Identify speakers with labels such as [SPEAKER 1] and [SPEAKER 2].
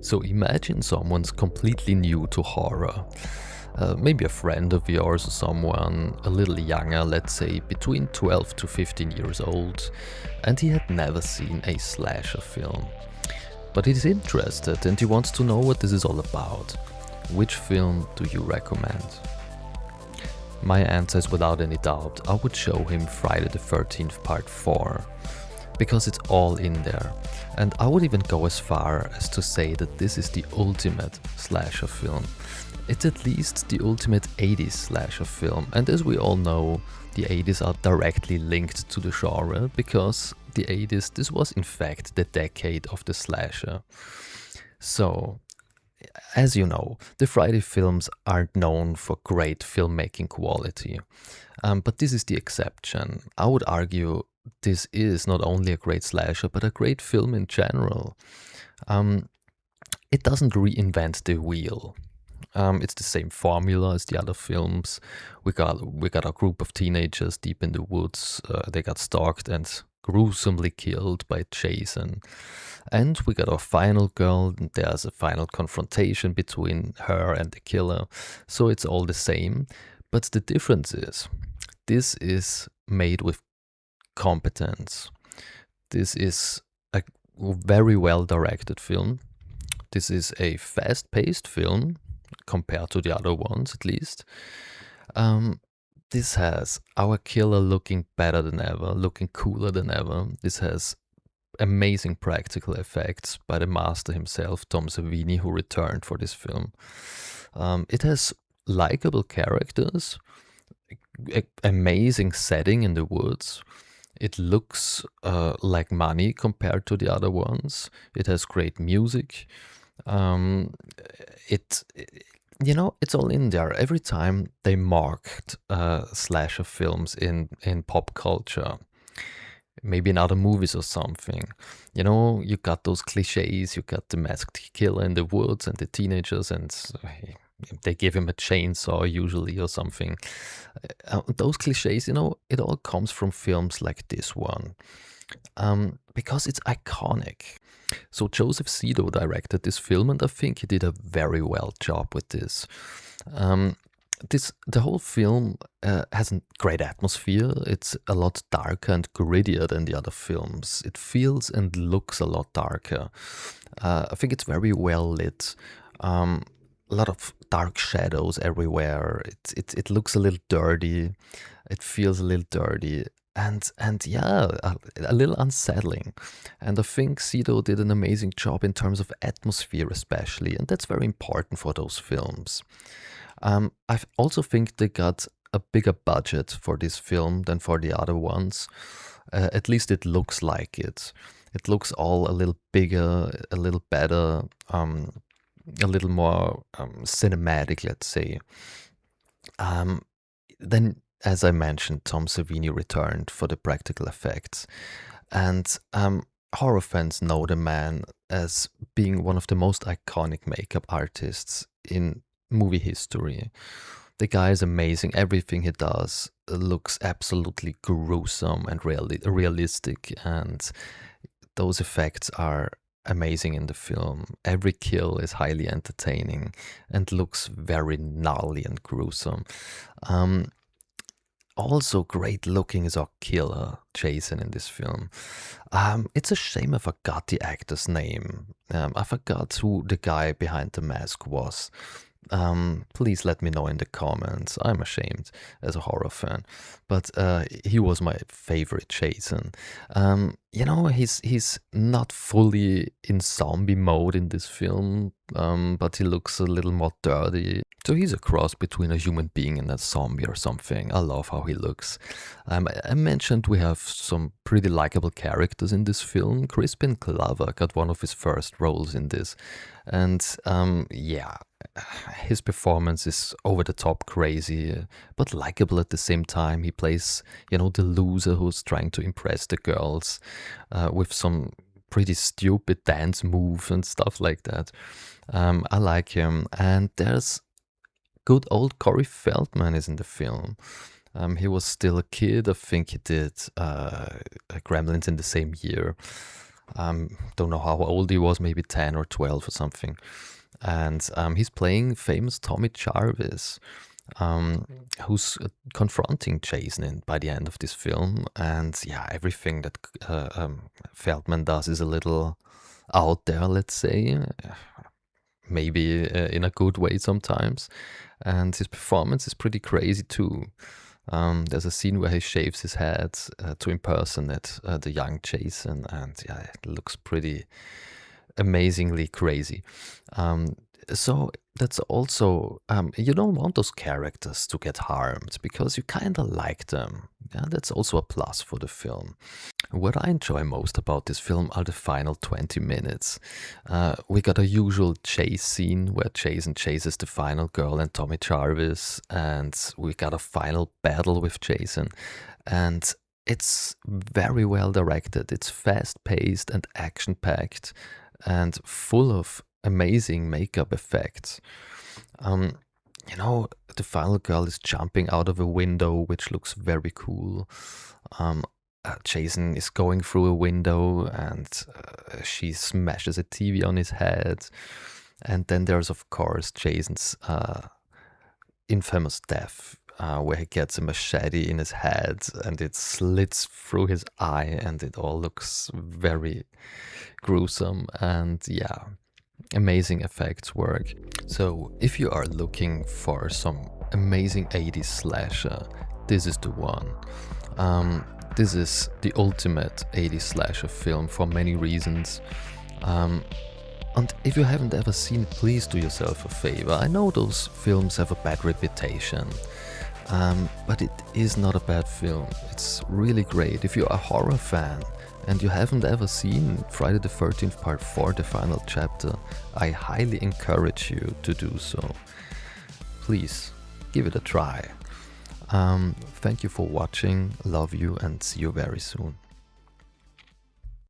[SPEAKER 1] So imagine someone's completely new to horror. Maybe a friend of yours or someone a little younger, let's say between 12 to 15 years old, and he had never seen a slasher film. But he's interested and he wants to know what this is all about. Which film do you recommend? My answer is without any doubt, I would show him Friday the 13th Part 4. Because it's all in there. And I would even go as far as to say that this is the ultimate slasher film. It's at least the ultimate 80s slasher film, and as we all know, the 80s are directly linked to the genre because the 80s, this was in fact the decade of the slasher. So, as you know, the Friday films aren't known for great filmmaking quality. But this is the exception. I would argue this is not only a great slasher, but a great film in general. Um, it doesn't reinvent the wheel. It's the same formula as the other films. We got a group of teenagers deep in the woods. They got stalked and gruesomely killed by Jason. And we got our final girl. And there's a final confrontation between her and the killer. So it's all the same. But the difference is, this is made with competence. This is a very well directed film. This is a fast paced film compared to the other ones, at least. This has our killer looking better than ever, looking cooler than ever. This has amazing practical effects by the master himself, Tom Savini, who returned for this film. It has likable characters, amazing setting in the woods. It looks like money compared to the other ones. It has great music. Um, it, it's all in there. Every time they marked slasher films in pop culture, maybe in other movies or something. You got those cliches. You got the masked killer in the woods and the teenagers, and they give him a chainsaw usually or something. Those cliches, it all comes from films like this one. Because it's iconic. So Joseph Zito directed this film, and I think he did a very well job with this. The whole film has a great atmosphere. It's a lot darker and grittier than the other films. It feels and looks a lot darker. I think it's very well lit. A lot of dark shadows everywhere. It looks a little dirty. It feels a little dirty. And yeah, a little unsettling. And I think Zito did an amazing job in terms of atmosphere, especially, and that's very important for those films. I also think they got a bigger budget for this film than for the other ones. At least it looks like it. It looks all a little bigger, a little better, a little more cinematic, let's say. Then, as I mentioned, Tom Savini returned for the practical effects. And horror fans know the man as being one of the most iconic makeup artists in movie history. The guy is amazing. Everything he does looks absolutely gruesome and realistic, and those effects are amazing in the film. Every kill is highly entertaining and looks very gnarly and gruesome. Also great looking is our killer, Jason, in this film. It's a shame I forgot the actor's name. I forgot who the guy behind the mask was. Please let me know in the comments. I'm ashamed as a horror fan, but he was my favorite Jason. He's not fully in zombie mode in this film, but he looks a little more dirty. So he's a cross between a human being and a zombie or something. I love how he looks. I mentioned we have some pretty likable characters in this film. Crispin Glover got one of his first roles in this, and yeah, his performance is over the top crazy, but likable at the same time. He plays, the loser who's trying to impress the girls with some pretty stupid dance move and stuff like that. I like him. And there's good old Corey Feldman is in the film. He was still a kid. I think he did Gremlins in the same year. Don't know how old he was, maybe 10 or 12 or something. And he's playing famous Tommy Jarvis, um, who's confronting Jason by the end of this film. And yeah, everything that Feldman does is a little out there, let's say, maybe in a good way sometimes. And his performance is pretty crazy too. There's a scene where he shaves his head to impersonate the young Jason, and yeah, it looks pretty amazingly crazy. So that's also, you don't want those characters to get harmed because you kind of like them. Yeah, that's also a plus for the film. What I enjoy most about this film are the final 20 minutes. We got a usual chase scene where Jason chases the final girl and Tommy Jarvis, and we got a final battle with Jason. And it's very well directed. It's fast paced and action packed and full of amazing makeup effects. Um, the final girl is jumping out of a window, which looks very cool. Um, Jason is going through a window and she smashes a TV on his head. And then there's, of course, Jason's infamous death, where he gets a machete in his head and it slits through his eye, and it all looks very gruesome. And yeah, amazing effects work. So if you are looking for some amazing 80s slasher, this is the one. This is the ultimate 80s slasher film for many reasons. And if you haven't ever seen it, please do yourself a favor. I know those films have a bad reputation, but it is not a bad film. It's really great. If you're a horror fan and you haven't ever seen Friday the 13th Part 4, the final chapter, I highly encourage you to do so. Please, give it a try. Thank you for watching, love you, and see you very soon.